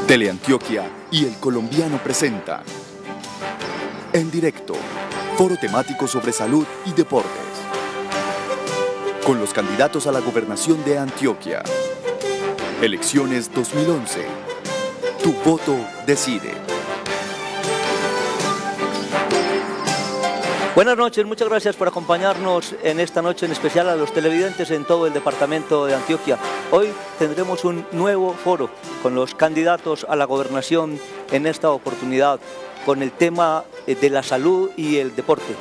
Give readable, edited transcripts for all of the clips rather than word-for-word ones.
Teleantioquia y El Colombiano presenta en directo foro temático sobre salud y deportes con los candidatos a la gobernación de Antioquia. Elecciones 2011. Tu voto decide. Buenas noches, muchas gracias por acompañarnos en esta noche, en especial a los televidentes en todo el departamento de Antioquia. Hoy tendremos un nuevo foro con los candidatos a la gobernación, en esta oportunidad con el tema de la salud y el deporte.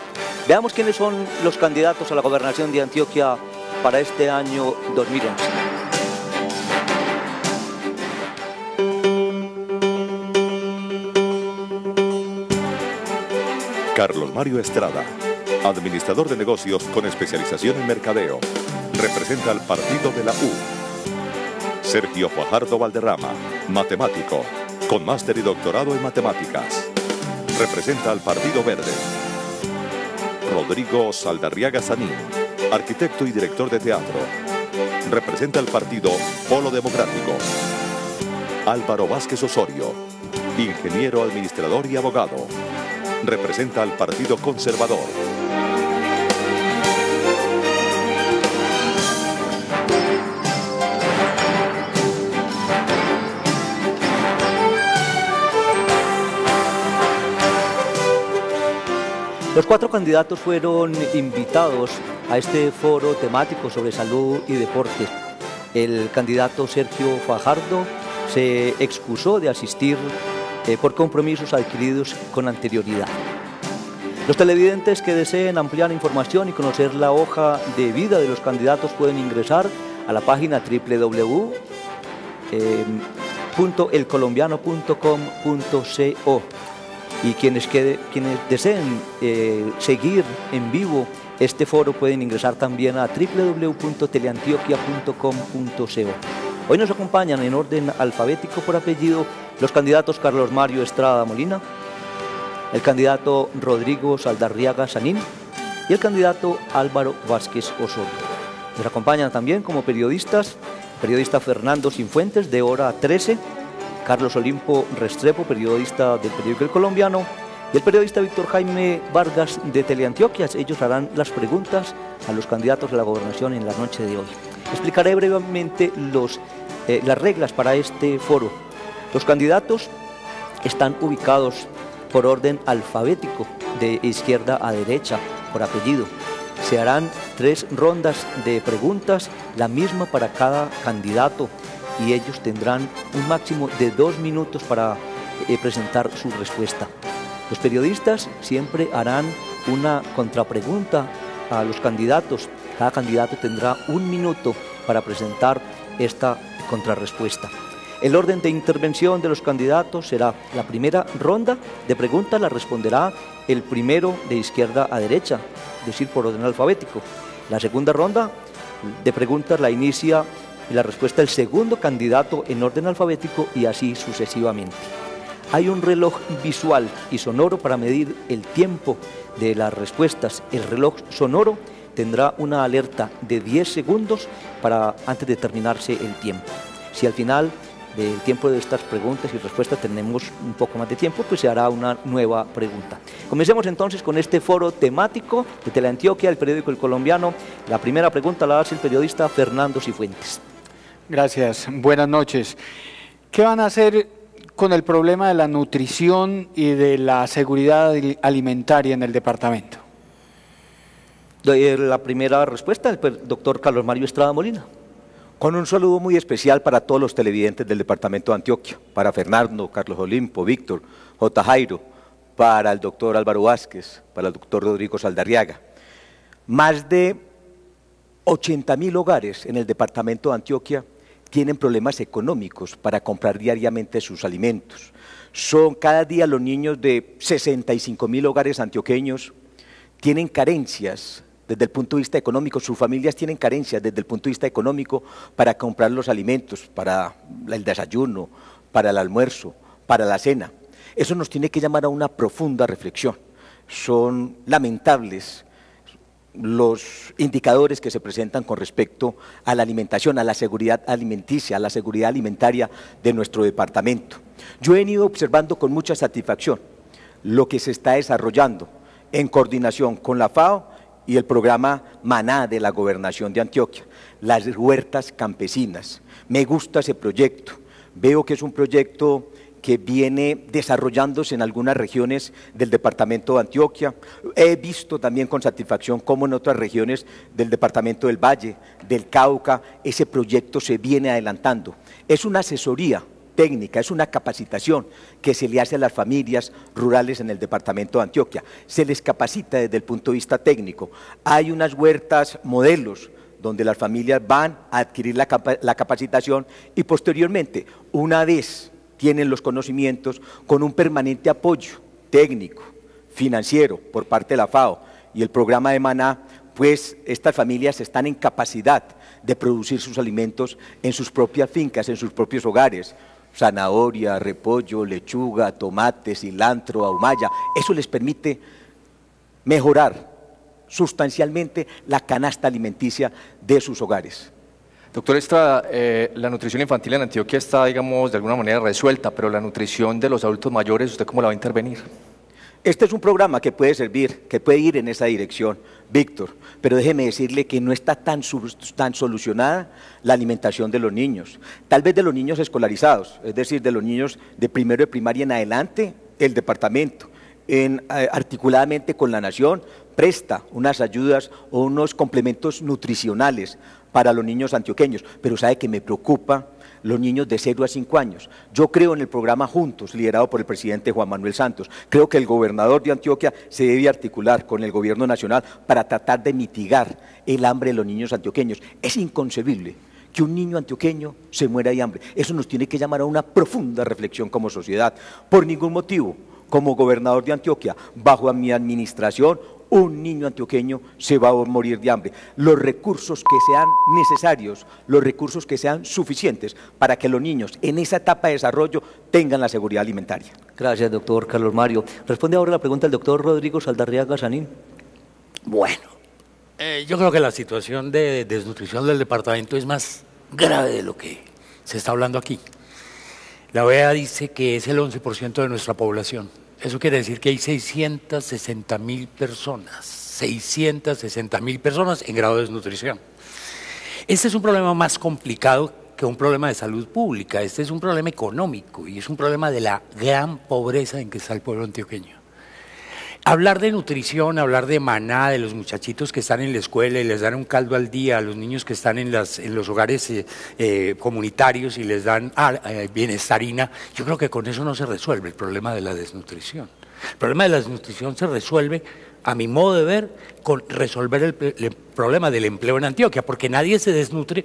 Veamos quiénes son los candidatos a la gobernación de Antioquia para este año 2011. Carlos Mario Estrada, administrador de negocios con especialización en mercadeo, representa al partido de la U. Sergio Fajardo Valderrama, matemático, con máster y doctorado en matemáticas, representa al Partido Verde. Rodrigo Saldarriaga Sanín, arquitecto y director de teatro, representa al Partido Polo Democrático. Álvaro Vázquez Osorio, ingeniero, administrador y abogado, representa al Partido Conservador. Los cuatro candidatos fueron invitados a este foro temático sobre salud y deporte. El candidato Sergio Fajardo se excusó de asistir por compromisos adquiridos con anterioridad. Los televidentes que deseen ampliar información y conocer la hoja de vida de los candidatos pueden ingresar a la página www.elcolombiano.com.co y quienes deseen seguir en vivo este foro pueden ingresar también a www.teleantioquia.com.co. Hoy nos acompañan en orden alfabético por apellido los candidatos Carlos Mario Estrada Molina, el candidato Rodrigo Saldarriaga Sanín y el candidato Álvaro Vázquez Osorio. Nos acompañan también como periodistas, periodista Fernando Cifuentes de Hora 13, Carlos Olimpo Restrepo, periodista del periódico El Colombiano, y el periodista Víctor Jaime Vargas de Teleantioquia. Ellos harán las preguntas a los candidatos a la gobernación en la noche de hoy. Explicaré brevemente las reglas para este foro. Los candidatos están ubicados por orden alfabético, de izquierda a derecha, por apellido. Se harán 3 rondas de preguntas, la misma para cada candidato, y ellos tendrán un máximo de 2 minutos para presentar su respuesta. Los periodistas siempre harán una contrapregunta a los candidatos. Cada candidato tendrá 1 minuto para presentar esta contrarrespuesta. El orden de intervención de los candidatos será: la primera ronda de preguntas la responderá el primero de izquierda a derecha, es decir, por orden alfabético. La segunda ronda de preguntas la inicia la respuesta del segundo candidato en orden alfabético y así sucesivamente. Hay un reloj visual y sonoro para medir el tiempo de las respuestas. El reloj sonoro tendrá una alerta de 10 segundos antes de terminarse el tiempo. Si al final del tiempo de estas preguntas y respuestas tenemos un poco más de tiempo, pues se hará una nueva pregunta. Comencemos entonces con este foro temático de Teleantioquia, el periódico El Colombiano. La primera pregunta la hace el periodista Fernando Cifuentes. Gracias, buenas noches. ¿Qué van a hacer con el problema de la nutrición y de la seguridad alimentaria en el departamento? Doy la primera respuesta al doctor Carlos Mario Estrada Molina. Con un saludo muy especial para todos los televidentes del departamento de Antioquia, para Fernando, Carlos Olimpo, Víctor, J. Jairo, para el doctor Álvaro Vázquez, para el doctor Rodrigo Saldarriaga. Más de 80.000 hogares en el departamento de Antioquia tienen problemas económicos para comprar diariamente sus alimentos. Son cada día los niños de 65.000 hogares antioqueños tienen carencias desde el punto de vista económico, sus familias tienen carencias desde el punto de vista económico para comprar los alimentos, para el desayuno, para el almuerzo, para la cena. Eso nos tiene que llamar a una profunda reflexión. Son lamentables los indicadores que se presentan con respecto a la alimentación, a la seguridad alimenticia, a la seguridad alimentaria de nuestro departamento. Yo he venido observando con mucha satisfacción lo que se está desarrollando en coordinación con la FAO y el programa Maná de la Gobernación de Antioquia, las huertas campesinas. Me gusta ese proyecto, veo que es un proyecto que viene desarrollándose en algunas regiones del departamento de Antioquia. He visto también con satisfacción cómo en otras regiones del departamento del Valle, del Cauca, ese proyecto se viene adelantando. Es una asesoría técnica, es una capacitación que se le hace a las familias rurales en el departamento de Antioquia. Se les capacita desde el punto de vista técnico. Hay unas huertas modelos donde las familias van a adquirir la capacitación y posteriormente, una vez tienen los conocimientos, con un permanente apoyo técnico, financiero por parte de la FAO y el programa de Maná, pues estas familias están en capacidad de producir sus alimentos en sus propias fincas, en sus propios hogares. Zanahoria, repollo, lechuga, tomate, cilantro, ahumaya. Eso les permite mejorar sustancialmente la canasta alimenticia de sus hogares. Doctor Estrada, la nutrición infantil en Antioquia está, digamos, de alguna manera resuelta, pero la nutrición de los adultos mayores, ¿usted cómo la va a intervenir? Este es un programa que puede servir, que puede ir en esa dirección, Víctor, pero déjeme decirle que no está tan solucionada la alimentación de los niños, tal vez de los niños escolarizados, es decir, de los niños de primero de primaria en adelante, el departamento, articuladamente con la Nación, presta unas ayudas o unos complementos nutricionales para los niños antioqueños, pero sabe que me preocupa los niños de 0 a 5 años. Yo creo en el programa Juntos, liderado por el presidente Juan Manuel Santos. Creo que el gobernador de Antioquia se debe articular con el gobierno nacional para tratar de mitigar el hambre de los niños antioqueños. Es inconcebible que un niño antioqueño se muera de hambre. Eso nos tiene que llamar a una profunda reflexión como sociedad. Por ningún motivo, como gobernador de Antioquia, bajo mi administración, un niño antioqueño se va a morir de hambre. Los recursos que sean necesarios, los recursos que sean suficientes para que los niños en esa etapa de desarrollo tengan la seguridad alimentaria. Gracias, doctor Carlos Mario. Responde ahora la pregunta del doctor Rodrigo Saldarriaga Sanín. Bueno, yo creo que la situación de desnutrición del departamento es más grave de lo que se está hablando aquí. La OEA dice que es el 11% de nuestra población. Eso quiere decir que hay 660.000 personas en grado de desnutrición. Este es un problema más complicado que un problema de salud pública. Este es un problema económico y es un problema de la gran pobreza en que está el pueblo antioqueño. Hablar de nutrición, hablar de Maná, de los muchachitos que están en la escuela y les dan un caldo al día, a los niños que están en los hogares comunitarios y les dan bienestarina, yo creo que con eso no se resuelve el problema de la desnutrición. El problema de la desnutrición se resuelve, a mi modo de ver, con resolver el problema del empleo en Antioquia, porque nadie se desnutre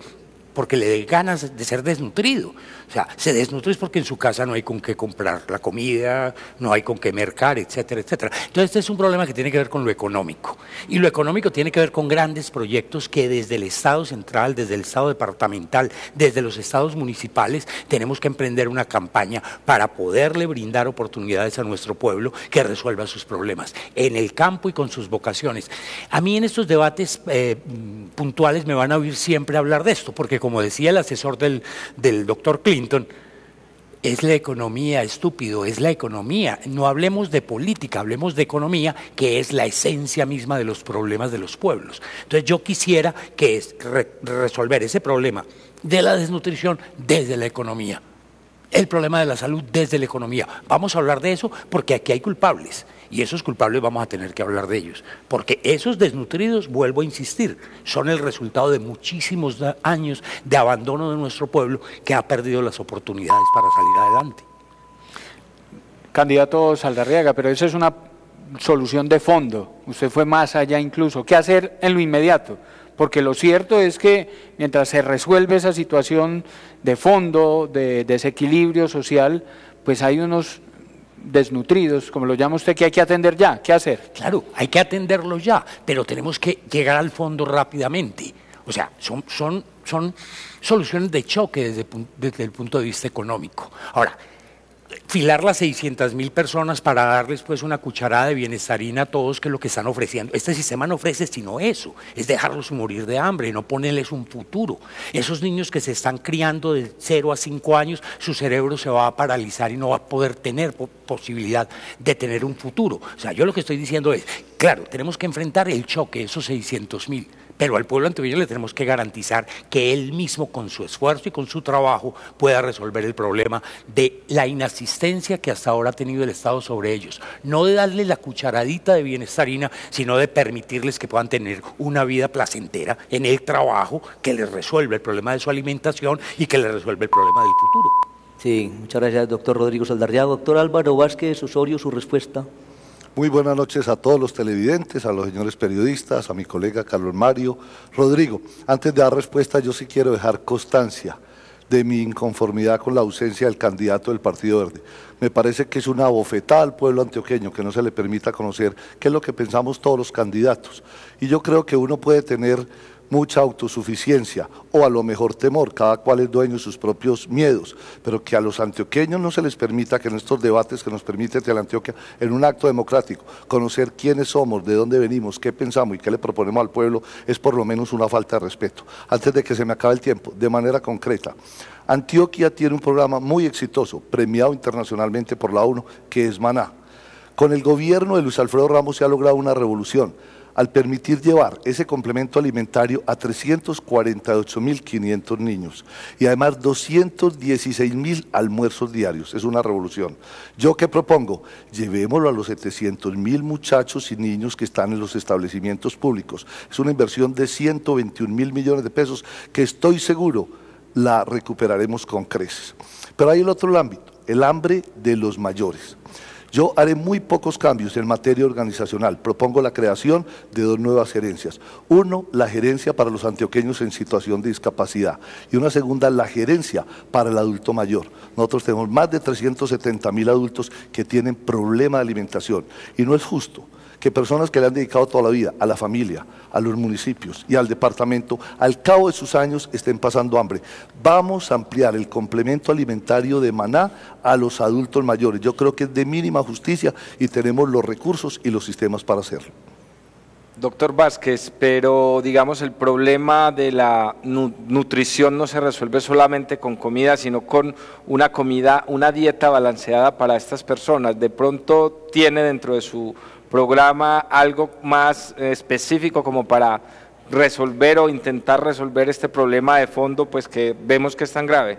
porque le dé ganas de ser desnutrido. O sea, se desnutre es porque en su casa no hay con qué comprar la comida, no hay con qué mercar, etcétera, etcétera. Entonces, este es un problema que tiene que ver con lo económico. Y lo económico tiene que ver con grandes proyectos que desde el Estado central, desde el Estado departamental, desde los estados municipales, tenemos que emprender una campaña para poderle brindar oportunidades a nuestro pueblo que resuelva sus problemas, en el campo y con sus vocaciones. A mí en estos debates puntuales me van a oír siempre hablar de esto, porque como decía el asesor del doctor Clinton, es la economía, estúpido, es la economía. No hablemos de política, hablemos de economía, que es la esencia misma de los problemas de los pueblos. Entonces yo quisiera que resolver ese problema de la desnutrición desde la economía, el problema de la salud desde la economía. Vamos a hablar de eso porque aquí hay culpables. Y esos culpables vamos a tener que hablar de ellos, porque esos desnutridos, vuelvo a insistir, son el resultado de muchísimos años de abandono de nuestro pueblo que ha perdido las oportunidades para salir adelante. Candidato Saldarriaga, pero esa es una solución de fondo, usted fue más allá incluso. ¿Qué hacer en lo inmediato? Porque lo cierto es que mientras se resuelve esa situación de fondo, de desequilibrio social, pues hay unos desnutridos, como lo llama usted, que hay que atender ya. ¿Qué hacer? Claro, hay que atenderlos ya, pero tenemos que llegar al fondo rápidamente. O sea, son soluciones de choque desde el punto de vista económico. Ahora, filar las 600.000 personas para darles pues una cucharada de bienestarina a todos, que es lo que están ofreciendo. Este sistema no ofrece sino eso, es dejarlos morir de hambre y no ponerles un futuro. Esos niños que se están criando de 0 a 5 años, su cerebro se va a paralizar y no va a poder tener posibilidad de tener un futuro. O sea, yo lo que estoy diciendo es, claro, tenemos que enfrentar el choque, esos 600.000, pero al pueblo antioqueño le tenemos que garantizar que él mismo, con su esfuerzo y con su trabajo, pueda resolver el problema de la inasistencia que hasta ahora ha tenido el Estado sobre ellos. No de darles la cucharadita de bienestarina, sino de permitirles que puedan tener una vida placentera en el trabajo que les resuelve el problema de su alimentación y que les resuelve el problema del futuro. Sí, muchas gracias, doctor Rodrigo Saldarriaga. Doctor Álvaro Vázquez Osorio, su respuesta. Muy buenas noches a todos los televidentes, a los señores periodistas, a mi colega Carlos Mario. Rodrigo, antes de dar respuesta, yo sí quiero dejar constancia de mi inconformidad con la ausencia del candidato del Partido Verde. Me parece que es una bofetada al pueblo antioqueño que no se le permita conocer qué es lo que pensamos todos los candidatos. Y yo creo que uno puede tener mucha autosuficiencia o a lo mejor temor, cada cual es dueño de sus propios miedos, pero que a los antioqueños no se les permita que en estos debates que nos permite Teleantioquia, en un acto democrático, conocer quiénes somos, de dónde venimos, qué pensamos y qué le proponemos al pueblo, es por lo menos una falta de respeto. Antes de que se me acabe el tiempo, de manera concreta, Antioquia tiene un programa muy exitoso, premiado internacionalmente por la ONU, que es Maná. Con el gobierno de Luis Alfredo Ramos se ha logrado una revolución, al permitir llevar ese complemento alimentario a 348.500 niños y además 216.000 almuerzos diarios. Es una revolución. ¿Yo qué propongo? Llevémoslo a los 700.000 muchachos y niños que están en los establecimientos públicos. Es una inversión de 121.000 millones de pesos que estoy seguro la recuperaremos con creces. Pero hay el otro ámbito, el hambre de los mayores. Yo haré muy pocos cambios en materia organizacional. Propongo la creación de 2 nuevas gerencias. Uno, la gerencia para los antioqueños en situación de discapacidad. Y una segunda, la gerencia para el adulto mayor. Nosotros tenemos más de 370.000 adultos que tienen problema de alimentación. Y no es justo que personas que le han dedicado toda la vida a la familia, a los municipios y al departamento, al cabo de sus años estén pasando hambre. Vamos a ampliar el complemento alimentario de Maná a los adultos mayores. Yo creo que es de mínima justicia y tenemos los recursos y los sistemas para hacerlo. Doctor Vázquez, pero digamos el problema de la nutrición no se resuelve solamente con comida, sino con una dieta balanceada para estas personas. De pronto tiene dentro de su programa algo más específico como para resolver o intentar resolver este problema de fondo, pues que vemos que es tan grave.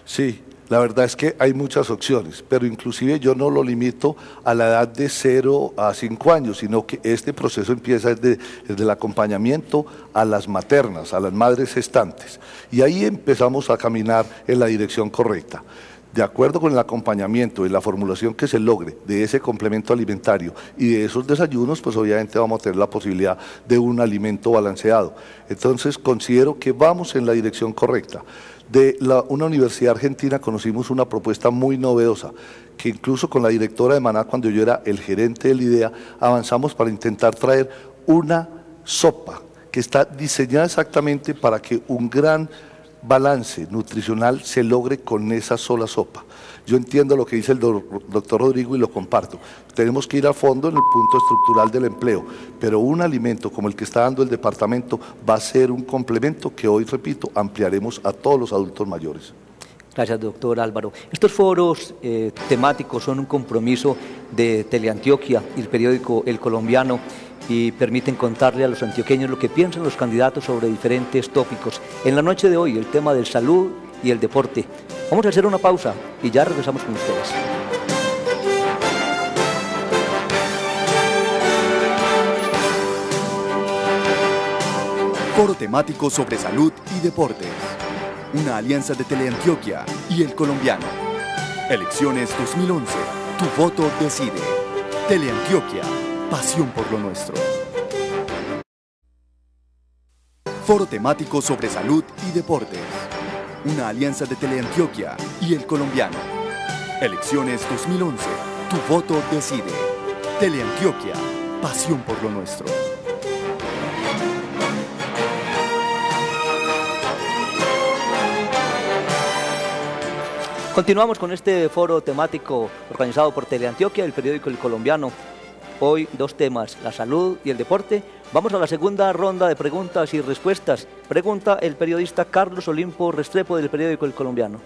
Sí, la verdad es que hay muchas opciones, pero inclusive yo no lo limito a la edad de 0 a 5 años, sino que este proceso empieza desde el acompañamiento a las maternas, a las madres gestantes, y ahí empezamos a caminar en la dirección correcta. De acuerdo con el acompañamiento y la formulación que se logre de ese complemento alimentario y de esos desayunos, pues obviamente vamos a tener la posibilidad de un alimento balanceado. Entonces considero que vamos en la dirección correcta. De una universidad argentina conocimos una propuesta muy novedosa, que incluso con la directora de Maná, cuando yo era el gerente del IDEA, avanzamos para intentar traer una sopa que está diseñada exactamente para que un gran balance nutricional se logre con esa sola sopa. Yo entiendo lo que dice el doctor Rodrigo y lo comparto. Tenemos que ir a fondo en el punto estructural del empleo, pero un alimento como el que está dando el departamento va a ser un complemento que hoy, repito, ampliaremos a todos los adultos mayores. Gracias, doctor Álvaro. Estos foros temáticos son un compromiso de Teleantioquia y el periódico El Colombiano, y permiten contarle a los antioqueños lo que piensan los candidatos sobre diferentes tópicos. En la noche de hoy, el tema de salud y el deporte. Vamos a hacer una pausa y ya regresamos con ustedes. Foro temático sobre salud y deportes. Una alianza de Teleantioquia y El Colombiano. Elecciones 2011. Tu voto decide. Teleantioquia. Pasión por lo nuestro. Foro temático sobre salud y deportes. Una alianza de Teleantioquia y El Colombiano. Elecciones 2011. Tu voto decide. Teleantioquia. Pasión por lo nuestro. Continuamos con este foro temático organizado por Teleantioquia, el periódico El Colombiano. Hoy 2 temas, la salud y el deporte. Vamos a la segunda ronda de preguntas y respuestas. Pregunta el periodista Carlos Olimpo Restrepo del periódico El Colombiano.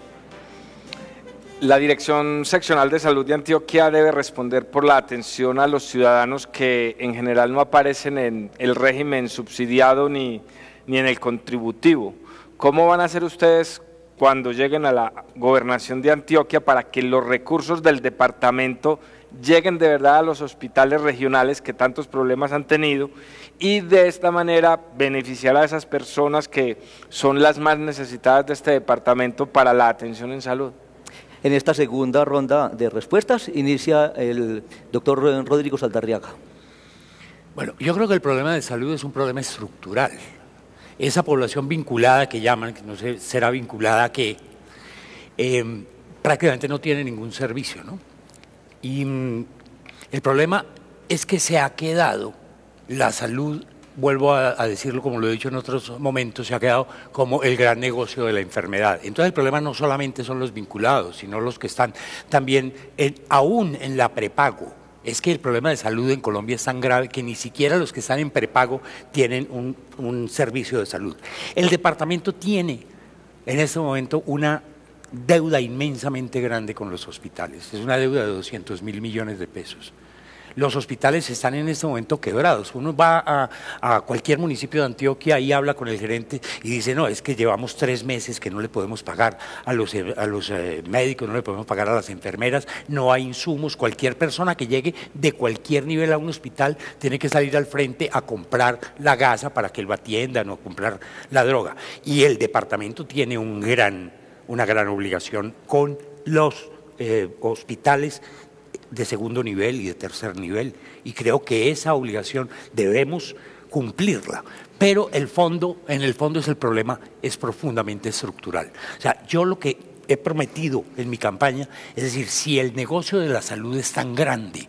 La Dirección Seccional de Salud de Antioquia debe responder por la atención a los ciudadanos que en general no aparecen en el régimen subsidiado ni en el contributivo. ¿Cómo van a hacer ustedes cuando lleguen a la gobernación de Antioquia para que los recursos del departamento lleguen de verdad a los hospitales regionales que tantos problemas han tenido y de esta manera beneficiar a esas personas que son las más necesitadas de este departamento para la atención en salud? En esta segunda ronda de respuestas inicia el doctor Rodrigo Saldarriaga. Bueno, yo creo que el problema de salud es un problema estructural. Esa población vinculada que llaman, que no sé, será vinculada a qué, prácticamente no tiene ningún servicio, ¿no? Y el problema es que se ha quedado la salud, vuelvo a decirlo como lo he dicho en otros momentos, se ha quedado como el gran negocio de la enfermedad. Entonces el problema no solamente son los vinculados, sino los que están también aún en la prepago. Es que el problema de salud en Colombia es tan grave que ni siquiera los que están en prepago tienen un servicio de salud. El departamento tiene en este momento una deuda inmensamente grande con los hospitales. Es una deuda de 200.000 millones de pesos. Los hospitales están en este momento quebrados. Uno va a cualquier municipio de Antioquia y habla con el gerente y dice, no, es que llevamos 3 meses que no le podemos pagar a los médicos, no le podemos pagar a las enfermeras, no hay insumos. Cualquier persona que llegue de cualquier nivel a un hospital tiene que salir al frente a comprar la gasa para que lo atiendan o comprar la droga. Y el departamento tiene una gran obligación con los hospitales de segundo nivel y de tercer nivel, y creo que esa obligación debemos cumplirla, pero en el fondo es el problema, es profundamente estructural. O sea, yo lo que he prometido en mi campaña, es decir, si el negocio de la salud es tan grande,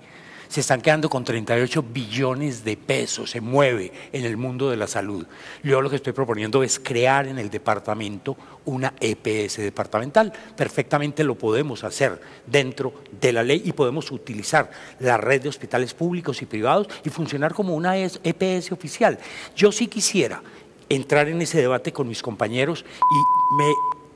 se están quedando con 38 billones de pesos, se mueve en el mundo de la salud. Yo lo que estoy proponiendo es crear en el departamento una EPS departamental. Perfectamente lo podemos hacer dentro de la ley y podemos utilizar la red de hospitales públicos y privados y funcionar como una EPS oficial. Yo sí quisiera entrar en ese debate con mis compañeros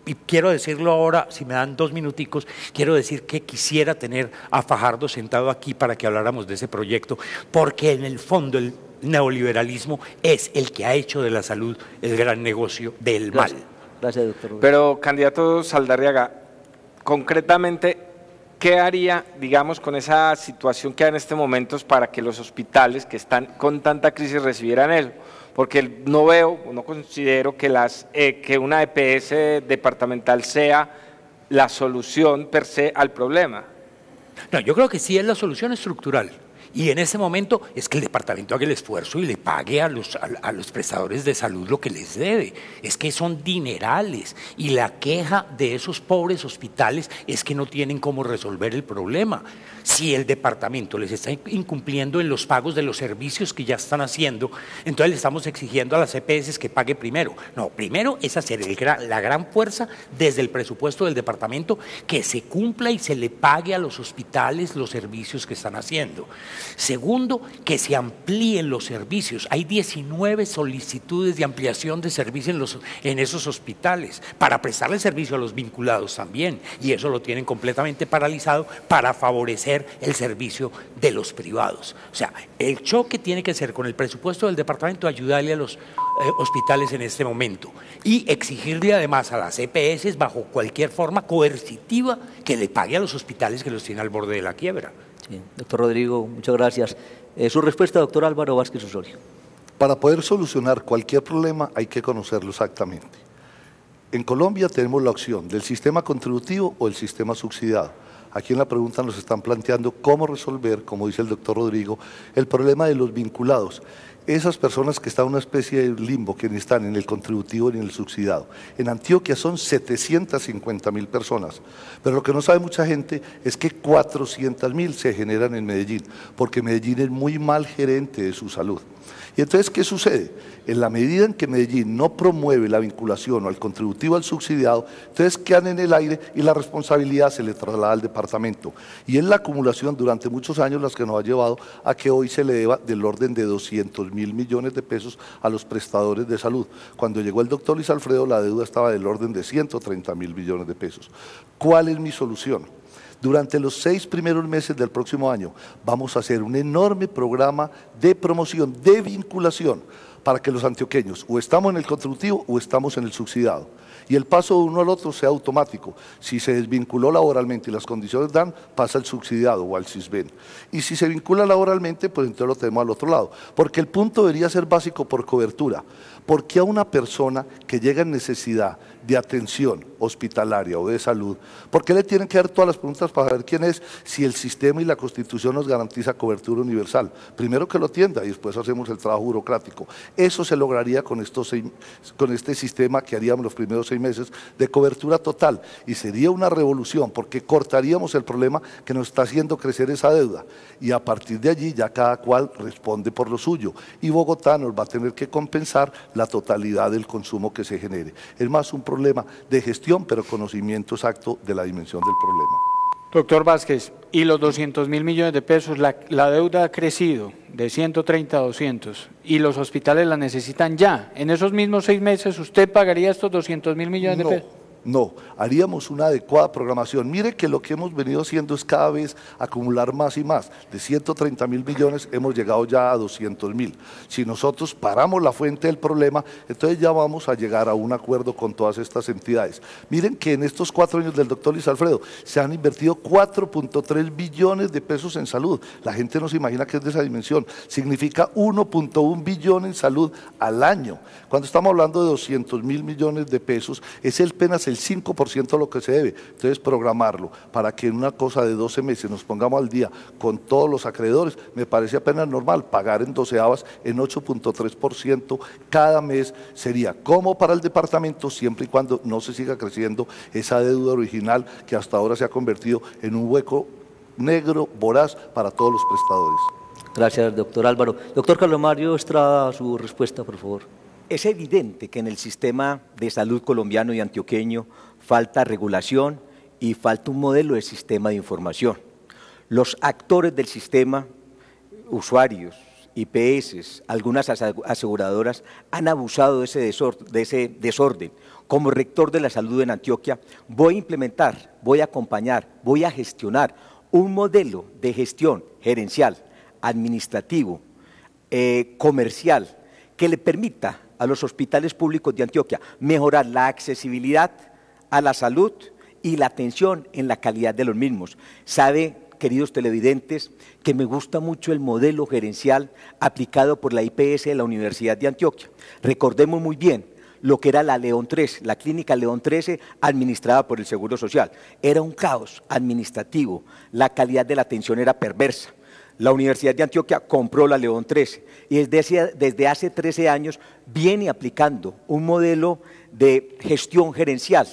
y quiero decirlo ahora, si me dan 2 minuticos, quiero decir que quisiera tener a Fajardo sentado aquí para que habláramos de ese proyecto, porque en el fondo el neoliberalismo es el que ha hecho de la salud el gran negocio del mal. Gracias, doctor. Pero, candidato Saldarriaga, concretamente, ¿qué haría, digamos, con esa situación que hay en este momento para que los hospitales que están con tanta crisis recibieran eso? Porque no considero que una EPS departamental sea la solución per se al problema. No, yo creo que sí es la solución estructural. Y en ese momento es que el departamento haga el esfuerzo y le pague a los prestadores de salud lo que les debe. Es que son dinerales y la queja de esos pobres hospitales es que no tienen cómo resolver el problema. Si el departamento les está incumpliendo en los pagos de los servicios que ya están haciendo, entonces le estamos exigiendo a las EPS que pague primero. No, primero es hacer la gran fuerza desde el presupuesto del departamento que se cumpla y se le pague a los hospitales los servicios que están haciendo. Segundo, que se amplíen los servicios. Hay 19 solicitudes de ampliación de servicios en esos hospitales para prestarle servicio a los vinculados también, y eso lo tienen completamente paralizado para favorecer el servicio de los privados. O sea, el choque tiene que ser con el presupuesto del departamento, ayudarle a los hospitales en este momento y exigirle además a las EPS bajo cualquier forma coercitiva que le pague a los hospitales que los tiene al borde de la quiebra. Sí, doctor Rodrigo, muchas gracias. Su respuesta, doctor Álvaro Vázquez Osorio. Para poder solucionar cualquier problema hay que conocerlo exactamente. En Colombia tenemos la opción del sistema contributivo o el sistema subsidiado. Aquí en la pregunta nos están planteando cómo resolver, como dice el doctor Rodrigo, el problema de los vinculados. esas personas que están en una especie de limbo, que ni están en el contributivo ni en el subsidiado. En Antioquia son 750.000 personas, pero lo que no sabe mucha gente es que 400.000 se generan en Medellín, porque Medellín es muy mal gerente de su salud. Y entonces, ¿qué sucede? En la medida en que Medellín no promueve la vinculación o al contributivo al subsidiado, entonces quedan en el aire y la responsabilidad se le traslada al departamento. Y es la acumulación durante muchos años las que nos ha llevado a que hoy se le deba del orden de 200.000 millones de pesos a los prestadores de salud. Cuando llegó el doctor Luis Alfredo, la deuda estaba del orden de 130.000 millones de pesos. ¿Cuál es mi solución? Durante los 6 primeros meses del próximo año vamos a hacer un enorme programa de promoción, de vinculación, para que los antioqueños o estamos en el contributivo o estamos en el subsidiado. Y el paso de uno al otro sea automático. Si se desvinculó laboralmente y las condiciones dan, pasa al subsidiado o al CISBEN. Y si se vincula laboralmente, pues entonces lo tenemos al otro lado. Porque el punto debería ser básico por cobertura. ¿Por qué a una persona que llega en necesidad de atención hospitalaria o de salud, por qué le tienen que dar todas las preguntas para saber quién es, si el sistema y la Constitución nos garantiza cobertura universal? Primero que lo atienda y después hacemos el trabajo burocrático. Eso se lograría con este sistema que haríamos los primeros 6 meses de cobertura total, y sería una revolución porque cortaríamos el problema que nos está haciendo crecer esa deuda, y a partir de allí ya cada cual responde por lo suyo, y Bogotá nos va a tener que compensar la totalidad del consumo que se genere. Es más un problema de gestión, pero conocimiento exacto de la dimensión del problema. Doctor Vázquez, y los 200.000 millones de pesos, la deuda ha crecido de 130 a 200 y los hospitales la necesitan ya. En esos mismos 6 meses, ¿usted pagaría estos 200.000 millones de pesos? No, haríamos una adecuada programación. Mire que lo que hemos venido haciendo es cada vez acumular más y más. De 130.000 millones hemos llegado ya a 200.000. Si nosotros paramos la fuente del problema, entonces ya vamos a llegar a un acuerdo con todas estas entidades. Miren que en estos 4 años del doctor Luis Alfredo se han invertido 4.3 billones de pesos en salud. La gente no se imagina que es de esa dimensión. Significa 1.1 billón en salud al año. Cuando estamos hablando de 200.000 millones de pesos, es apenas el 5% de lo que se debe. Entonces, programarlo para que en una cosa de 12 meses nos pongamos al día con todos los acreedores, me parece apenas normal. Pagar en 12avas en 8.3% cada mes sería como para el departamento, siempre y cuando no se siga creciendo esa deuda original que hasta ahora se ha convertido en un hueco negro, voraz para todos los prestadores. Gracias, doctor Álvaro. Doctor Carlos Mario Estrada, su respuesta, por favor. Es evidente que en el sistema de salud colombiano y antioqueño falta regulación y falta un modelo de sistema de información. Los actores del sistema, usuarios, IPS, algunas aseguradoras han abusado de ese desorden. Como rector de la salud en Antioquia, voy a implementar, voy a acompañar, voy a gestionar un modelo de gestión gerencial, administrativo, comercial, que le permita a los hospitales públicos de Antioquia mejorar la accesibilidad a la salud y la atención en la calidad de los mismos. Sabe, queridos televidentes, que me gusta mucho el modelo gerencial aplicado por la IPS de la Universidad de Antioquia. Recordemos muy bien lo que era la León 13, la clínica León 13 administrada por el Seguro Social. Era un caos administrativo, la calidad de la atención era perversa. La Universidad de Antioquia compró la León 13 y desde hace 13 años viene aplicando un modelo de gestión gerencial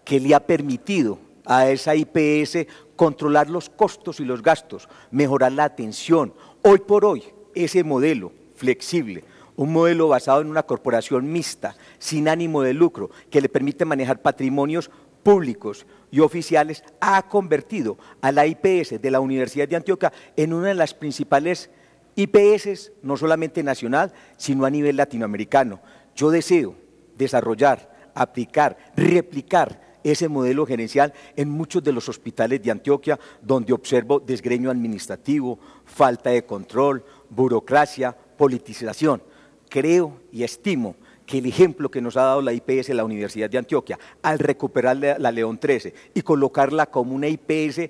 que le ha permitido a esa IPS controlar los costos y los gastos, mejorar la atención. Hoy por hoy, ese modelo flexible, un modelo basado en una corporación mixta, sin ánimo de lucro, que le permite manejar patrimonios públicos y oficiales, ha convertido a la IPS de la Universidad de Antioquia en una de las principales IPS, no solamente nacional, sino a nivel latinoamericano. Yo deseo desarrollar, aplicar, replicar ese modelo gerencial en muchos de los hospitales de Antioquia, donde observo desgreño administrativo, falta de control, burocracia, politización. Creo y estimo que el ejemplo que nos ha dado la IPS de la Universidad de Antioquia al recuperar la León 13 y colocarla como una IPS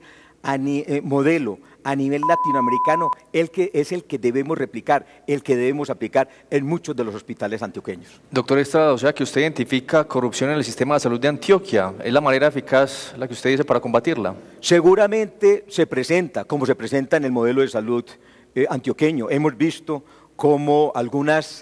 modelo a nivel latinoamericano, es el que debemos replicar, el que debemos aplicar en muchos de los hospitales antioqueños. Doctor Estrada, o sea que usted identifica corrupción en el sistema de salud de Antioquia, ¿es la manera eficaz la que usted dice para combatirla? Seguramente se presenta, como se presenta en el modelo de salud antioqueño. Hemos visto cómo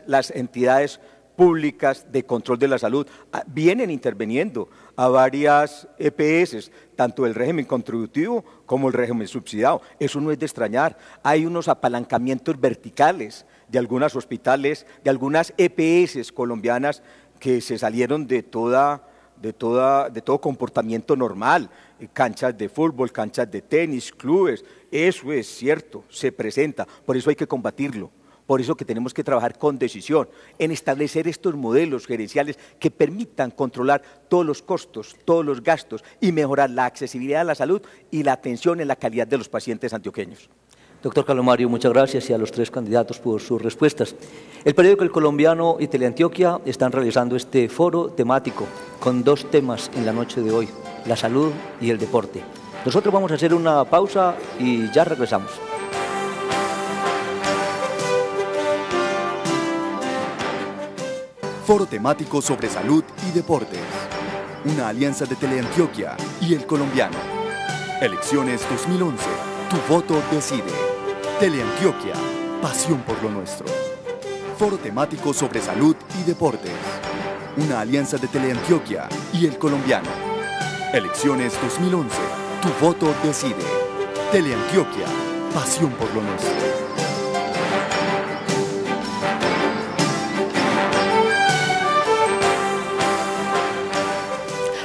las entidades públicas de control de la salud vienen interviniendo a varias EPS, tanto el régimen contributivo como el régimen subsidiado. Eso no es de extrañar. Hay unos apalancamientos verticales de algunos hospitales, de algunas EPS colombianas que se salieron de todo comportamiento normal, canchas de fútbol, canchas de tenis, clubes. Eso es cierto, se presenta, por eso hay que combatirlo. Por eso que tenemos que trabajar con decisión en establecer estos modelos gerenciales que permitan controlar todos los costos, todos los gastos y mejorar la accesibilidad a la salud y la atención en la calidad de los pacientes antioqueños. Doctor Carlos Mario, muchas gracias y a los tres candidatos por sus respuestas. El periódico El Colombiano y Teleantioquia están realizando este foro temático con dos temas en la noche de hoy, la salud y el deporte. Nosotros vamos a hacer una pausa y ya regresamos. Foro temático sobre salud y deportes. Una alianza de Teleantioquia y El Colombiano. Elecciones 2011. Tu voto decide. Teleantioquia. Pasión por lo nuestro. Foro temático sobre salud y deportes. Una alianza de Teleantioquia y El Colombiano. Elecciones 2011. Tu voto decide. Teleantioquia. Pasión por lo nuestro.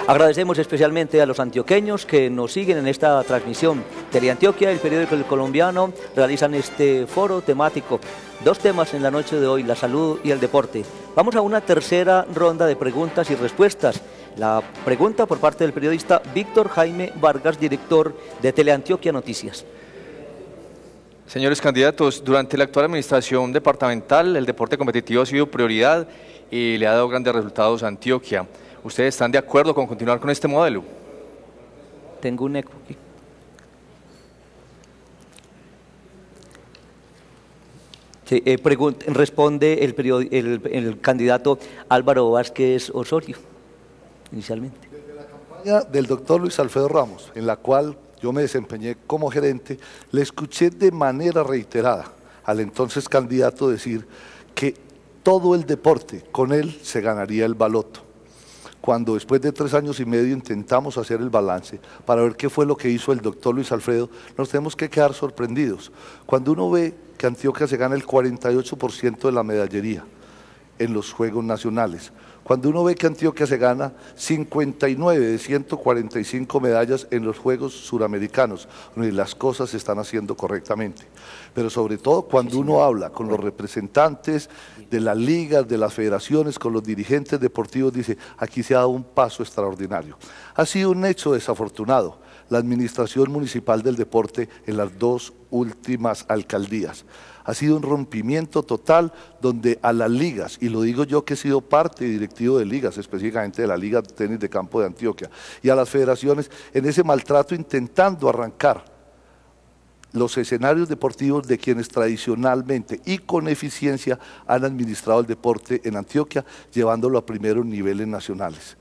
Agradecemos especialmente a los antioqueños que nos siguen en esta transmisión. Teleantioquia y el periódico El Colombiano realizan este foro temático. Dos temas en la noche de hoy, la salud y el deporte. Vamos a una tercera ronda de preguntas y respuestas. La pregunta por parte del periodista Víctor Jaime Vargas, director de Teleantioquia Noticias. Señores candidatos, durante la actual administración departamental, el deporte competitivo ha sido prioridad y le ha dado grandes resultados a Antioquia. ¿Ustedes están de acuerdo con continuar con este modelo? Tengo un eco aquí. Sí, responde el candidato Álvaro Vázquez Osorio, inicialmente. Desde la campaña del doctor Luis Alfredo Ramos, en la cual yo me desempeñé como gerente, le escuché de manera reiterada al entonces candidato decir que todo el deporte, con él se ganaría el baloto. Cuando después de 3 años y medio intentamos hacer el balance para ver qué fue lo que hizo el doctor Luis Alfredo, nos tenemos que quedar sorprendidos. Cuando uno ve que Antioquia se gana el 48% de la medallería en los Juegos Nacionales, cuando uno ve que Antioquia se gana 59 de 145 medallas en los Juegos Suramericanos, y las cosas se están haciendo correctamente. Pero sobre todo cuando uno habla con los representantes de las ligas, de las federaciones, con los dirigentes deportivos, dice, aquí se ha dado un paso extraordinario. Ha sido un hecho desafortunado la administración municipal del deporte en las 2 últimas alcaldías. Ha sido un rompimiento total donde a las ligas, y lo digo yo que he sido parte directivo de ligas, específicamente de la Liga de Tenis de Campo de Antioquia, y a las federaciones en ese maltrato intentando arrancar los escenarios deportivos de quienes tradicionalmente y con eficiencia han administrado el deporte en Antioquia, llevándolo a primeros niveles nacionales.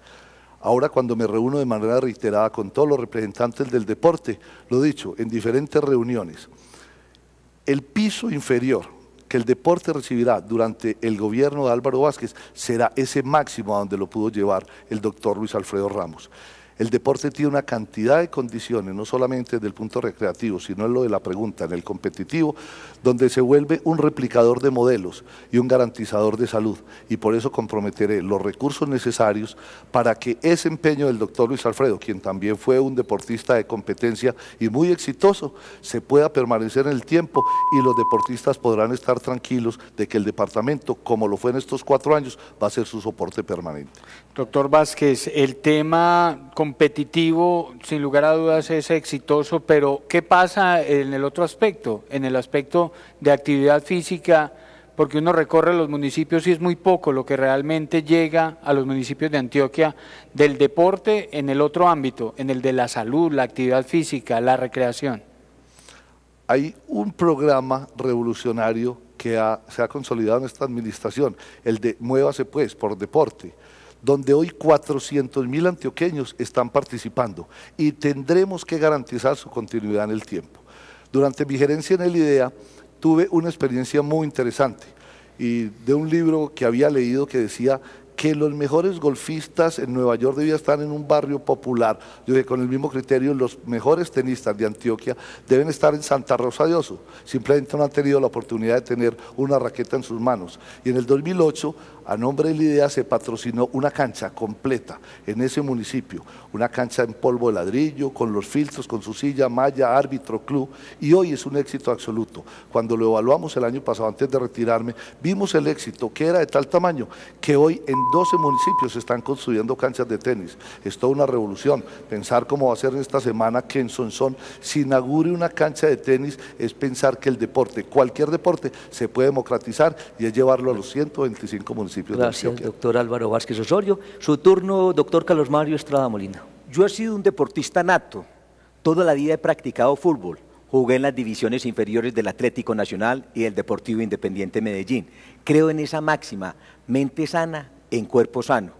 Ahora cuando me reúno de manera reiterada con todos los representantes del deporte, lo he dicho en diferentes reuniones, el piso inferior que el deporte recibirá durante el gobierno de Álvaro Vázquez será ese máximo a donde lo pudo llevar el doctor Luis Alfredo Ramos. El deporte tiene una cantidad de condiciones, no solamente desde el punto recreativo, sino en lo de la pregunta, en el competitivo, donde se vuelve un replicador de modelos y un garantizador de salud. Y por eso comprometeré los recursos necesarios para que ese empeño del doctor Luis Alfredo, quien también fue un deportista de competencia y muy exitoso, se pueda permanecer en el tiempo y los deportistas podrán estar tranquilos de que el departamento, como lo fue en estos 4 años, va a ser su soporte permanente. Doctor Vázquez, el tema competitivo, sin lugar a dudas, es exitoso, pero ¿qué pasa en el otro aspecto? En el aspecto de actividad física, porque uno recorre los municipios y es muy poco lo que realmente llega a los municipios de Antioquia del deporte en el otro ámbito, en el de la salud, la actividad física, la recreación. Hay un programa revolucionario que se ha consolidado en esta administración, el de Muévase Pues por deporte, donde hoy 400.000 antioqueños están participando y tendremos que garantizar su continuidad en el tiempo. Durante mi gerencia en el IDEA tuve una experiencia muy interesante. y de un libro que había leído que decía que los mejores golfistas en Nueva York debían estar en un barrio popular. Yo dije, con el mismo criterio, los mejores tenistas de Antioquia deben estar en Santa Rosa de Oso. Simplemente no han tenido la oportunidad de tener una raqueta en sus manos. Y en el 2008, a nombre de la idea, se patrocinó una cancha completa en ese municipio. Una cancha en polvo de ladrillo, con los filtros, con su silla, malla, árbitro, club. Y hoy es un éxito absoluto. Cuando lo evaluamos el año pasado, antes de retirarme, vimos el éxito, que era de tal tamaño, que hoy en 12 municipios se están construyendo canchas de tenis. Es toda una revolución. Pensar cómo va a ser en esta semana que en Sonsón se inaugure una cancha de tenis es pensar que el deporte, cualquier deporte, se puede democratizar y es llevarlo a los 125 municipios de Antioquia. Gracias, doctor Álvaro Vázquez Osorio. Su turno, doctor Carlos Mario Estrada Molina. Yo he sido un deportista nato. Toda la vida he practicado fútbol. Jugué en las divisiones inferiores del Atlético Nacional y del Deportivo Independiente Medellín. Creo en esa máxima, mente sana en cuerpo sano.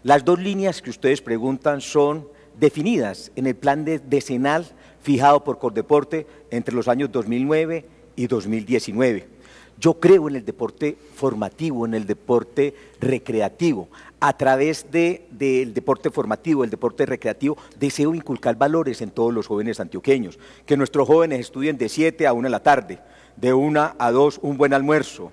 Las dos líneas que ustedes preguntan son definidas en el plan decenal fijado por Cordeporte entre los años 2009 y 2019. Yo creo en el deporte formativo, en el deporte recreativo. A través del deporte formativo, el deporte recreativo, deseo inculcar valores en todos los jóvenes antioqueños. Que nuestros jóvenes estudien de 7 a 1 de la tarde, de 1 a 2 un buen almuerzo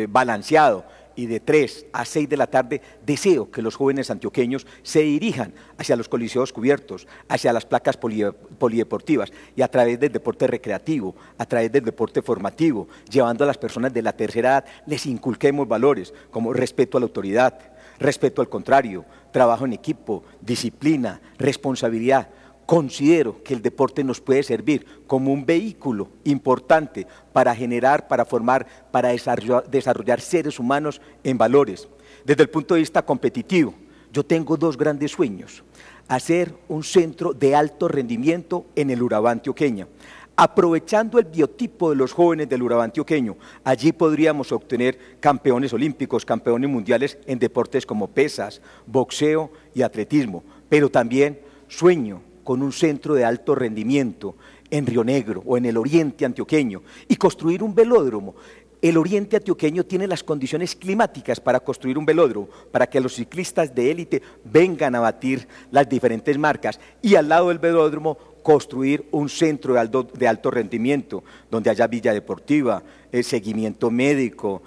balanceado, y de 3 a 6 de la tarde deseo que los jóvenes antioqueños se dirijan hacia los coliseos cubiertos, hacia las placas polideportivas y a través del deporte recreativo, a través del deporte formativo, llevando a las personas de la tercera edad, les inculquemos valores como respeto a la autoridad, respeto al contrario, trabajo en equipo, disciplina, responsabilidad. Considero que el deporte nos puede servir como un vehículo importante para generar, para formar, para desarrollar seres humanos en valores. Desde el punto de vista competitivo, yo tengo dos grandes sueños: hacer un centro de alto rendimiento en el Urabá antioqueño. Aprovechando el biotipo de los jóvenes del Urabá antioqueño, allí podríamos obtener campeones olímpicos, campeones mundiales en deportes como pesas, boxeo y atletismo, pero también sueño con un centro de alto rendimiento en Río Negro o en el oriente antioqueño y construir un velódromo. El oriente antioqueño tiene las condiciones climáticas para construir un velódromo, para que los ciclistas de élite vengan a batir las diferentes marcas y al lado del velódromo construir un centro de alto rendimiento, donde haya villa deportiva, seguimiento médico,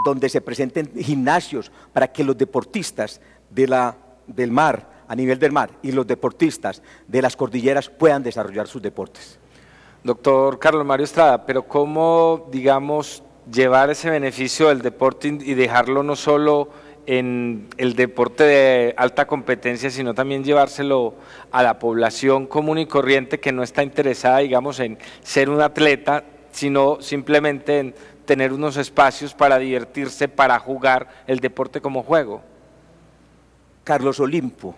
donde se presenten gimnasios para que los deportistas del mar, a nivel del mar, y los deportistas de las cordilleras puedan desarrollar sus deportes. Doctor Carlos Mario Estrada, pero ¿cómo, digamos, llevar ese beneficio del deporte y dejarlo no solo en el deporte de alta competencia, sino también llevárselo a la población común y corriente que no está interesada, digamos, en ser un atleta, sino simplemente en tener unos espacios para divertirse, para jugar el deporte como juego? Carlos Olimpo,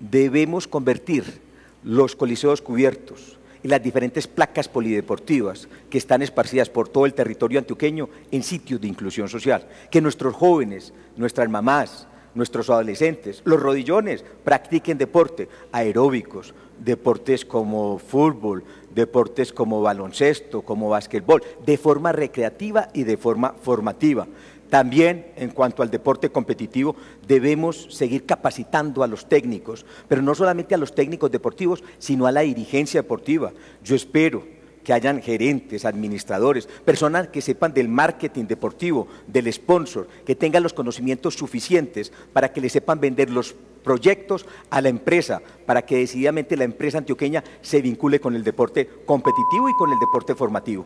debemos convertir los coliseos cubiertos y las diferentes placas polideportivas que están esparcidas por todo el territorio antioqueño en sitios de inclusión social. Que nuestros jóvenes, nuestras mamás, nuestros adolescentes, los rodillones, practiquen deporte, aeróbicos, deportes como fútbol, deportes como baloncesto, como básquetbol, de forma recreativa y de forma formativa. También, en cuanto al deporte competitivo, debemos seguir capacitando a los técnicos, pero no solamente a los técnicos deportivos, sino a la dirigencia deportiva. Yo espero que hayan gerentes, administradores, personas que sepan del marketing deportivo, del sponsor, que tengan los conocimientos suficientes para que le sepan vender los proyectos a la empresa, para que decididamente la empresa antioqueña se vincule con el deporte competitivo y con el deporte formativo.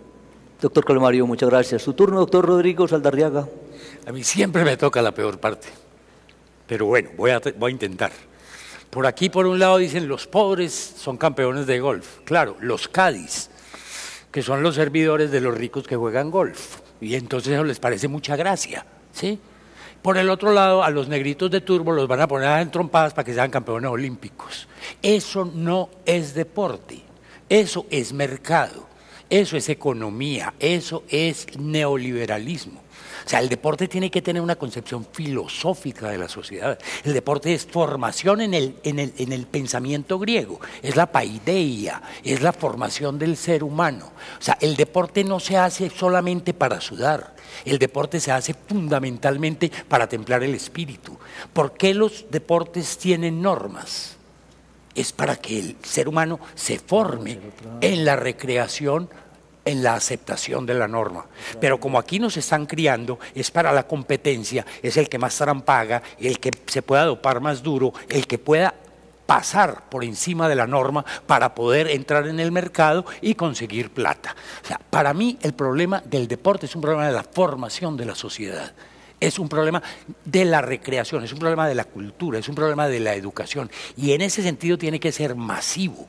Doctor Carlos Mario, muchas gracias. Su turno, doctor Rodrigo Saldarriaga. A mí siempre me toca la peor parte, pero bueno, voy a intentar. Por aquí, por un lado, dicen los pobres son campeones de golf. Claro, los caddies, que son los servidores de los ricos que juegan golf, y entonces eso les parece mucha gracia, ¿sí? Por el otro lado, a los negritos de turbo los van a poner en trompadas para que sean campeones olímpicos. Eso no es deporte, eso es mercado. eso es economía, eso es neoliberalismo. O sea, el deporte tiene que tener una concepción filosófica de la sociedad. El deporte es formación en el pensamiento griego, es la paideia, es la formación del ser humano. O sea, el deporte no se hace solamente para sudar, el deporte se hace fundamentalmente para templar el espíritu. ¿Por qué los deportes tienen normas? Es para que el ser humano se forme en la recreación, en la aceptación de la norma. Pero como aquí nos están criando, es para la competencia, es el que más trampa haga, el que se pueda dopar más duro, el que pueda pasar por encima de la norma para poder entrar en el mercado y conseguir plata. O sea, para mí el problema del deporte es un problema de la formación de la sociedad. Es un problema de la recreación, es un problema de la cultura, es un problema de la educación. Y en ese sentido tiene que ser masivo.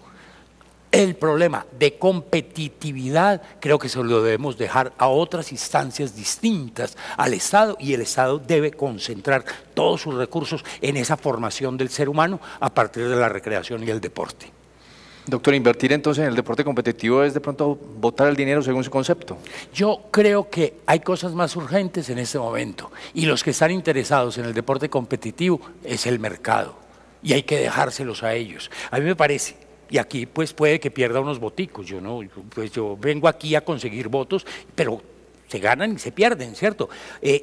El problema de competitividad creo que se lo debemos dejar a otras instancias distintas al Estado, y el Estado debe concentrar todos sus recursos en esa formación del ser humano a partir de la recreación y el deporte. Doctor, invertir entonces en el deporte competitivo es de pronto botar el dinero según su concepto. Yo creo que hay cosas más urgentes en este momento, y los que están interesados en el deporte competitivo es el mercado, y hay que dejárselos a ellos. A mí me parece. Y aquí pues puede que pierda unos voticos, yo vengo aquí a conseguir votos, pero se ganan y se pierden, ¿cierto?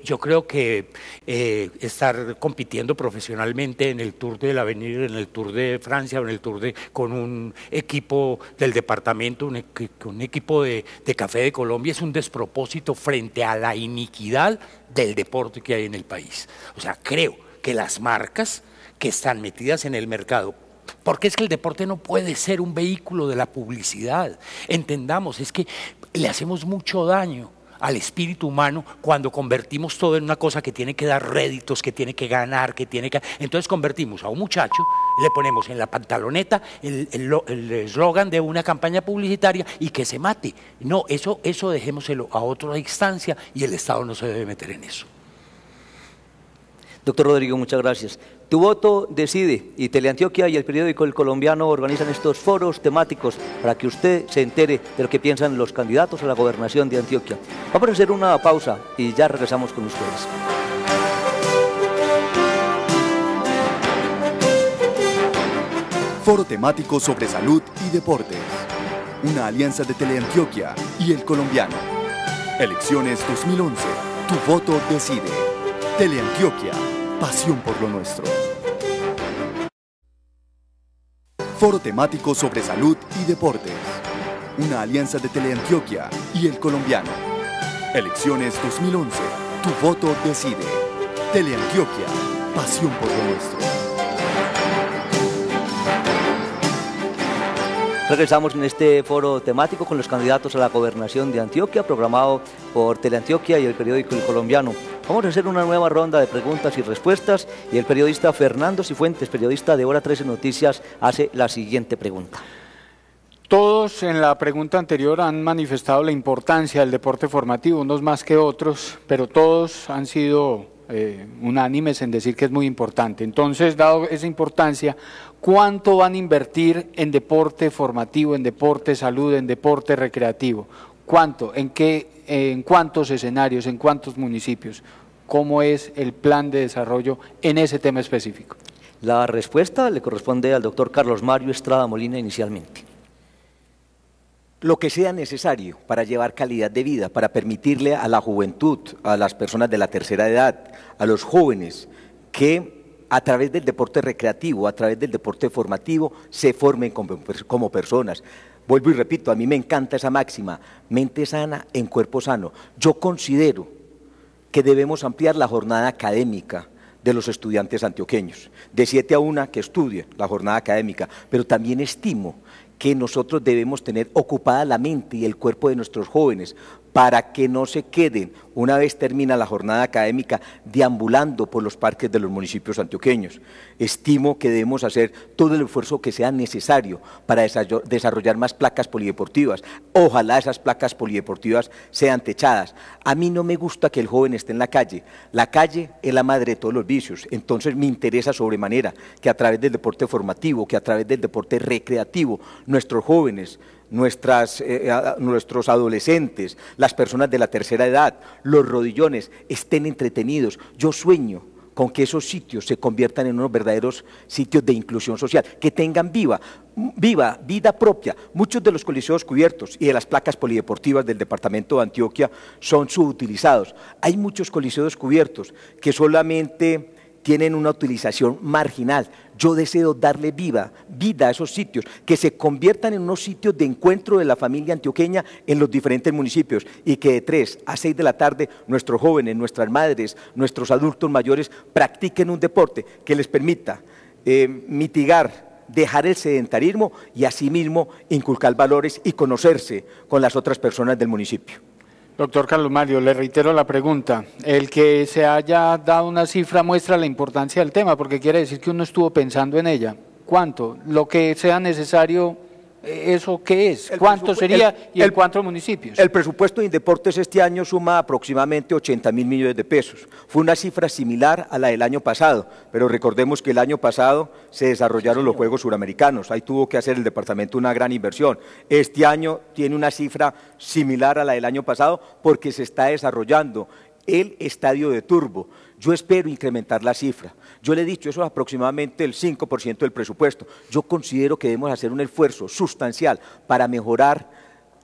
Yo creo que estar compitiendo profesionalmente en el Tour del Avenir, en el Tour de Francia, en el Tour con un equipo del departamento, un equipo de Café de Colombia, es un despropósito frente a la iniquidad del deporte que hay en el país. O sea, creo que las marcas que están metidas en el mercado, porque es que el deporte no puede ser un vehículo de la publicidad. Entendamos, es que le hacemos mucho daño al espíritu humano cuando convertimos todo en una cosa que tiene que dar réditos, que tiene que ganar, Entonces convertimos a un muchacho, le ponemos en la pantaloneta el eslogan de una campaña publicitaria y que se mate. No, eso dejémoselo a otra instancia, y el Estado no se debe meter en eso. Doctor Rodrigo, muchas gracias. Tu voto decide, y Teleantioquia y el periódico El Colombiano organizan estos foros temáticos para que usted se entere de lo que piensan los candidatos a la gobernación de Antioquia. Vamos a hacer una pausa y ya regresamos con ustedes. Foro temático sobre salud y deportes. Una alianza de Teleantioquia y El Colombiano. Elecciones 2011. Tu voto decide. Teleantioquia. Pasión por lo nuestro. Foro temático sobre salud y deportes. Una alianza de Teleantioquia y El Colombiano. Elecciones 2011. Tu voto decide. Teleantioquia. Pasión por lo nuestro. Regresamos en este foro temático con los candidatos a la gobernación de Antioquia, programado por Teleantioquia y el periódico El Colombiano. Vamos a hacer una nueva ronda de preguntas y respuestas, y el periodista Fernando Cifuentes, periodista de Hora 13 Noticias, hace la siguiente pregunta. Todos en la pregunta anterior han manifestado la importancia del deporte formativo, unos más que otros, pero todos han sido unánimes en decir que es muy importante. Entonces, dado esa importancia, ¿cuánto van a invertir en deporte formativo, en deporte salud, en deporte recreativo? ¿Cuánto? ¿En cuántos escenarios? ¿En cuántos municipios? ¿Cómo es el plan de desarrollo en ese tema específico? La respuesta le corresponde al doctor Carlos Mario Estrada Molina inicialmente. Lo que sea necesario para llevar calidad de vida, para permitirle a la juventud, a las personas de la tercera edad, a los jóvenes, que a través del deporte recreativo, a través del deporte formativo, se formen como personas. Vuelvo y repito, a mí me encanta esa máxima, mente sana en cuerpo sano. Yo considero que debemos ampliar la jornada académica de los estudiantes antioqueños, de 7 a 1 que estudien la jornada académica, pero también estimo que nosotros debemos tener ocupada la mente y el cuerpo de nuestros jóvenes para que no se queden, una vez termina la jornada académica, deambulando por los parques de los municipios antioqueños. Estimo que debemos hacer todo el esfuerzo que sea necesario para desarrollar más placas polideportivas. Ojalá esas placas polideportivas sean techadas. A mí no me gusta que el joven esté en la calle. La calle es la madre de todos los vicios, entonces me interesa sobremanera que a través del deporte formativo, que a través del deporte recreativo, nuestros jóvenes nuestros adolescentes, las personas de la tercera edad, los rodillones, estén entretenidos. Yo sueño con que esos sitios se conviertan en unos verdaderos sitios de inclusión social, que tengan vida propia. Muchos de los coliseos cubiertos y de las placas polideportivas del departamento de Antioquia son subutilizados. Hay muchos coliseos cubiertos que solamente tienen una utilización marginal. Yo deseo darle vida a esos sitios, que se conviertan en unos sitios de encuentro de la familia antioqueña en los diferentes municipios y que de 3 a 6 de la tarde nuestros jóvenes, nuestras madres, nuestros adultos mayores practiquen un deporte que les permita mitigar, dejar el sedentarismo y asimismo inculcar valores y conocerse con las otras personas del municipio. Doctor Carlos Mario, le reitero la pregunta. El que se haya dado una cifra muestra la importancia del tema, porque quiere decir que uno estuvo pensando en ella. ¿Cuánto? Lo que sea necesario, ¿eso qué es? ¿Cuánto sería y en cuántos municipios? El presupuesto de Indeportes este año suma aproximadamente 80.000 millones de pesos. Fue una cifra similar a la del año pasado, pero recordemos que el año pasado se desarrollaron los Juegos Suramericanos. Ahí tuvo que hacer el departamento una gran inversión. Este año tiene una cifra similar a la del año pasado porque se está desarrollando el estadio de Turbo. Yo espero incrementar la cifra. Yo le he dicho, eso es aproximadamente el 5% del presupuesto. Yo considero que debemos hacer un esfuerzo sustancial para mejorar,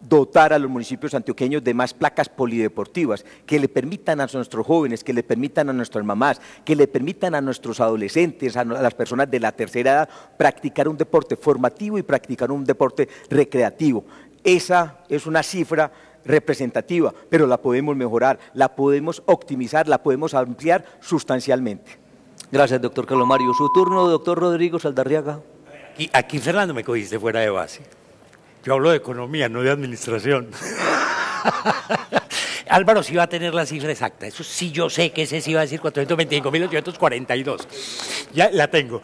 dotar a los municipios antioqueños de más placas polideportivas que le permitan a nuestros jóvenes, que le permitan a nuestras mamás, que le permitan a nuestros adolescentes, a las personas de la tercera edad, practicar un deporte formativo y practicar un deporte recreativo. Esa es una cifra representativa, pero la podemos mejorar, la podemos optimizar, la podemos ampliar sustancialmente. Gracias, doctor Carlos Mario. Su turno, doctor Rodrigo Saldarriaga. Aquí, Fernando, me cogiste fuera de base. Yo hablo de economía, no de administración. Álvaro sí va a tener la cifra exacta. Eso sí, yo sé que ese sí va a decir 425.842. Ya la tengo.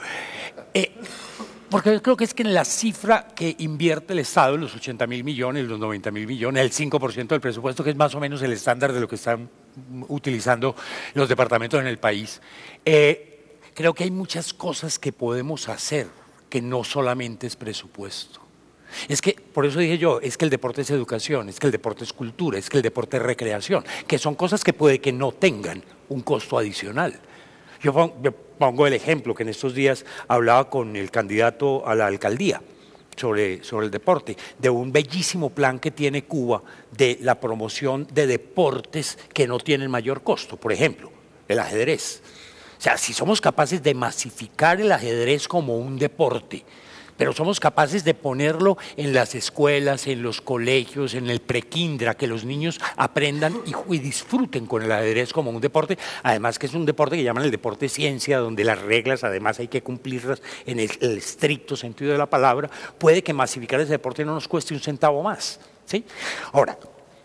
Porque yo creo que es que en la cifra que invierte el Estado, los 80.000 millones, los 90.000 millones, el 5% del presupuesto, que es más o menos el estándar de lo que están utilizando los departamentos en el país, creo que hay muchas cosas que podemos hacer que no solamente es presupuesto. Es que, por eso dije yo, es que el deporte es educación, es que el deporte es cultura, es que el deporte es recreación, que son cosas que puede que no tengan un costo adicional. Yo pongo el ejemplo que en estos días hablaba con el candidato a la alcaldía sobre el deporte, de un bellísimo plan que tiene Cuba de la promoción de deportes que no tienen mayor costo, por ejemplo, el ajedrez. O sea, si somos capaces de masificar el ajedrez como un deporte, pero somos capaces de ponerlo en las escuelas, en los colegios, en el prekinder, que los niños aprendan y disfruten con el ajedrez como un deporte, además que es un deporte que llaman el deporte ciencia, donde las reglas además hay que cumplirlas en el estricto sentido de la palabra, puede que masificar ese deporte no nos cueste un centavo más, ¿sí? Ahora,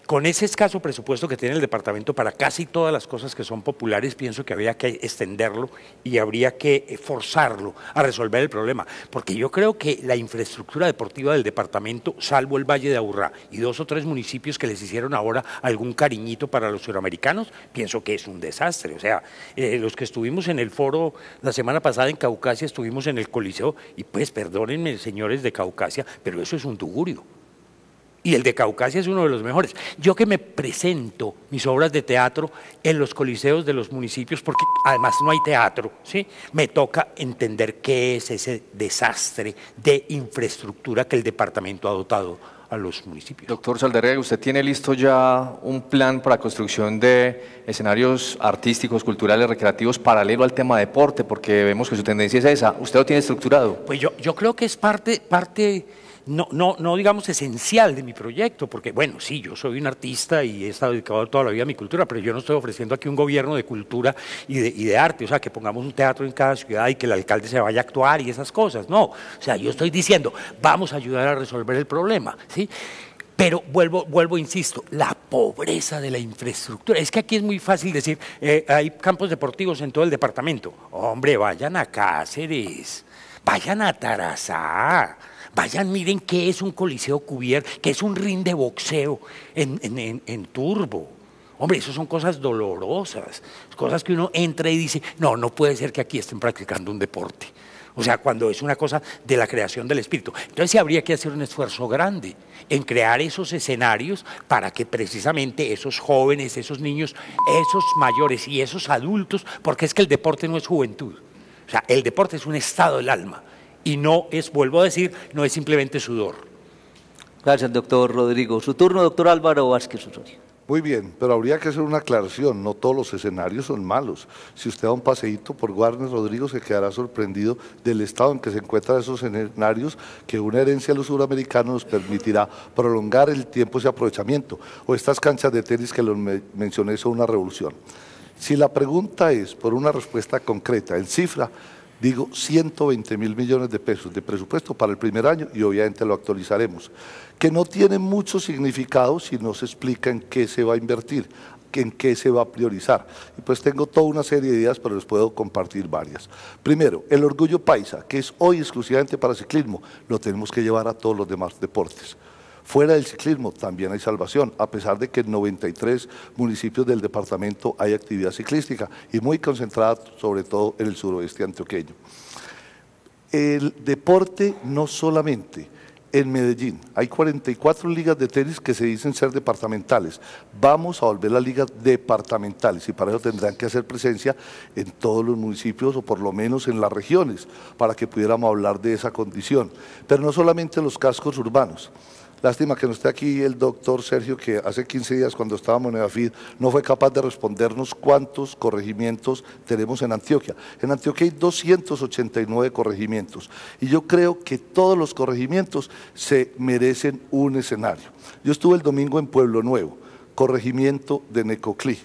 con ese escaso presupuesto que tiene el departamento para casi todas las cosas que son populares, pienso que habría que extenderlo y habría que forzarlo a resolver el problema, porque yo creo que la infraestructura deportiva del departamento, salvo el Valle de Aburrá y 2 o 3 municipios que les hicieron ahora algún cariñito para los suramericanos, pienso que es un desastre. O sea, los que estuvimos en el foro la semana pasada en Caucasia, estuvimos en el Coliseo y pues perdónenme señores de Caucasia, pero eso es un tugurio. Y el de Caucasia es uno de los mejores. Yo que me presento mis obras de teatro en los coliseos de los municipios, porque además no hay teatro, ¿sí? Me toca entender qué es ese desastre de infraestructura que el departamento ha dotado a los municipios. Doctor Saldarriaga, ¿usted tiene listo ya un plan para construcción de escenarios artísticos, culturales, recreativos paralelo al tema deporte? Porque vemos que su tendencia es esa. ¿Usted lo tiene estructurado? Pues yo creo que es parte no digamos esencial de mi proyecto, porque bueno, sí, yo soy un artista y he estado dedicado toda la vida a mi cultura, pero yo no estoy ofreciendo aquí un gobierno de cultura y de arte, o sea, que pongamos un teatro en cada ciudad y que el alcalde se vaya a actuar y esas cosas, no, o sea, yo estoy diciendo, vamos a ayudar a resolver el problema, ¿sí? Pero vuelvo, insisto, la pobreza de la infraestructura. Es que aquí es muy fácil decir, hay campos deportivos en todo el departamento. Hombre, vayan a Cáceres, vayan a Tarazá, vayan, miren qué es un coliseo cubierto, qué es un ring de boxeo en Turbo. Hombre, eso son cosas dolorosas, cosas que uno entra y dice, no puede ser que aquí estén practicando un deporte. O sea, cuando es una cosa de la creación del espíritu. Entonces sí habría que hacer un esfuerzo grande en crear esos escenarios para que precisamente esos jóvenes, esos niños, esos mayores y esos adultos, porque es que el deporte no es juventud. O sea, el deporte es un estado del alma y no es, vuelvo a decir, no es simplemente sudor. Gracias, doctor Rodrigo. Su turno, doctor Álvaro Vázquez Osorio. Muy bien, pero habría que hacer una aclaración, no todos los escenarios son malos. Si usted da un paseíto por Warnes, Rodrigo, se quedará sorprendido del estado en que se encuentran esos escenarios, que una herencia de los suramericanos nos permitirá prolongar el tiempo de aprovechamiento. O estas canchas de tenis que los mencioné son una revolución. Si la pregunta es por una respuesta concreta, en cifra, digo 120.000 millones de pesos de presupuesto para el primer año y obviamente lo actualizaremos, que no tiene mucho significado si no se explica en qué se va a invertir, en qué se va a priorizar. Y pues tengo toda una serie de ideas, pero les puedo compartir varias. Primero, el orgullo paisa, que es hoy exclusivamente para ciclismo, lo tenemos que llevar a todos los demás deportes. Fuera del ciclismo también hay salvación, a pesar de que en 93 municipios del departamento hay actividad ciclística y muy concentrada sobre todo en el suroeste antioqueño. El deporte no solamente en Medellín, hay 44 ligas de tenis que se dicen ser departamentales, vamos a volver las ligas departamentales y para eso tendrán que hacer presencia en todos los municipios o por lo menos en las regiones para que pudiéramos hablar de esa condición, pero no solamente los cascos urbanos. Lástima que no esté aquí el doctor Sergio, que hace 15 días cuando estábamos en EDAFID no fue capaz de respondernos cuántos corregimientos tenemos en Antioquia. En Antioquia hay 289 corregimientos y yo creo que todos los corregimientos se merecen un escenario. Yo estuve el domingo en Pueblo Nuevo, corregimiento de Necoclí.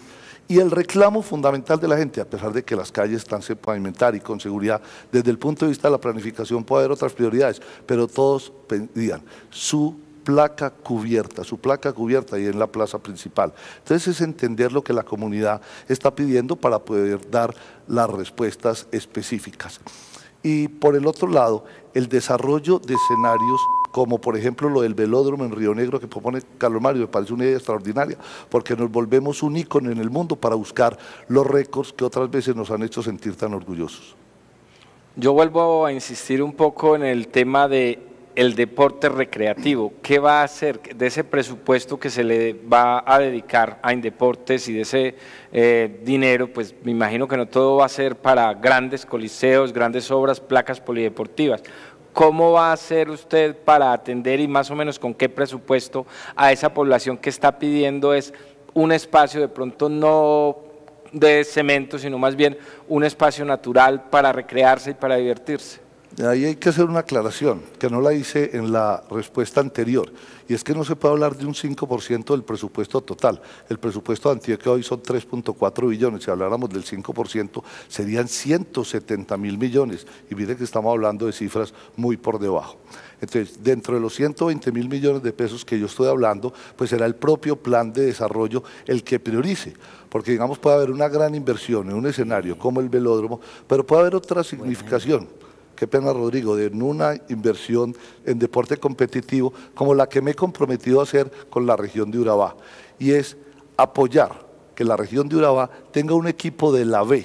Y el reclamo fundamental de la gente, a pesar de que las calles están sin pavimentar y con seguridad, desde el punto de vista de la planificación puede haber otras prioridades, pero todos pedían su placa cubierta ahí en la plaza principal. Entonces es entender lo que la comunidad está pidiendo para poder dar las respuestas específicas. Y por el otro lado, el desarrollo de escenarios como por ejemplo lo del velódromo en Río Negro que propone Carlos Mario, me parece una idea extraordinaria, porque nos volvemos un ícono en el mundo para buscar los récords que otras veces nos han hecho sentir tan orgullosos. Yo vuelvo a insistir un poco en el tema de el deporte recreativo. ¿Qué va a hacer de ese presupuesto que se le va a dedicar a Indeportes y de ese dinero? Pues me imagino que no todo va a ser para grandes coliseos, grandes obras, placas polideportivas. ¿Cómo va a hacer usted para atender y más o menos con qué presupuesto a esa población que está pidiendo es un espacio de pronto no de cemento, sino más bien un espacio natural para recrearse y para divertirse? Ahí hay que hacer una aclaración, que no la hice en la respuesta anterior, y es que no se puede hablar de un 5% del presupuesto total. El presupuesto de Antioquia hoy son 3.4 billones, si habláramos del 5% serían 170.000 millones, y mire que estamos hablando de cifras muy por debajo. Entonces, dentro de los 120.000 millones de pesos que yo estoy hablando, pues será el propio plan de desarrollo el que priorice, porque digamos puede haber una gran inversión en un escenario como el velódromo, pero puede haber otra significación. Qué pena, Rodrigo, de una inversión en deporte competitivo como la que me he comprometido a hacer con la región de Urabá, y es apoyar que la región de Urabá tenga un equipo de la B.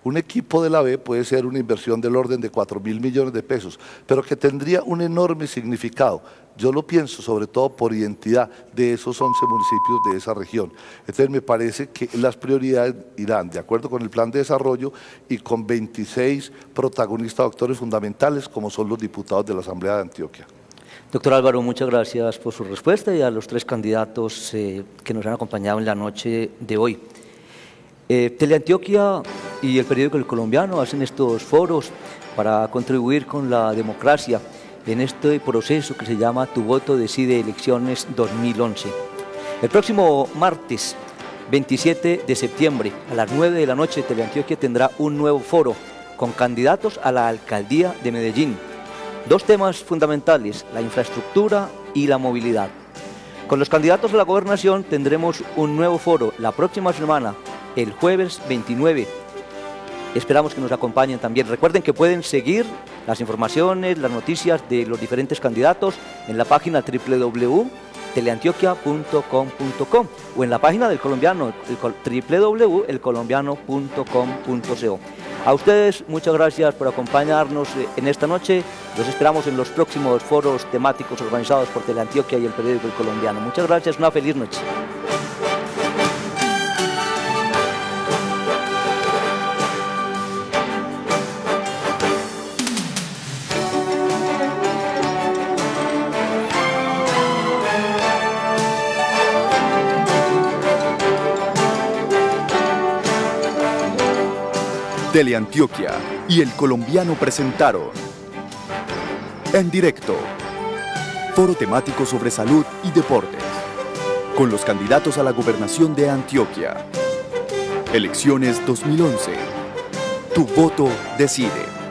Un equipo de la B puede ser una inversión del orden de 4.000 millones de pesos, pero que tendría un enorme significado. Yo lo pienso sobre todo por identidad de esos 11 municipios de esa región. Entonces me parece que las prioridades irán de acuerdo con el plan de desarrollo y con 26 protagonistas, actores fundamentales como son los diputados de la Asamblea de Antioquia. Doctor Álvaro, muchas gracias por su respuesta y a los tres candidatos que nos han acompañado en la noche de hoy. Teleantioquia y el periódico El Colombiano hacen estos foros para contribuir con la democracia en este proceso que se llama Tu Voto Decide Elecciones 2011. El próximo martes 27 de septiembre a las 9 de la noche Teleantioquia tendrá un nuevo foro con candidatos a la alcaldía de Medellín. Dos temas fundamentales, la infraestructura y la movilidad. Con los candidatos a la gobernación tendremos un nuevo foro la próxima semana, el jueves 29. Esperamos que nos acompañen también. Recuerden que pueden seguir las informaciones, las noticias de los diferentes candidatos en la página www.teleantioquia.com.co o en la página del colombiano, www.elcolombiano.com.co. A ustedes, muchas gracias por acompañarnos en esta noche. Los esperamos en los próximos foros temáticos organizados por Teleantioquia y el periódico El Colombiano. Muchas gracias, una feliz noche. Teleantioquia y El Colombiano presentaron En Directo, foro temático sobre salud y deportes, con los candidatos a la gobernación de Antioquia. Elecciones 2011. Tu voto decide.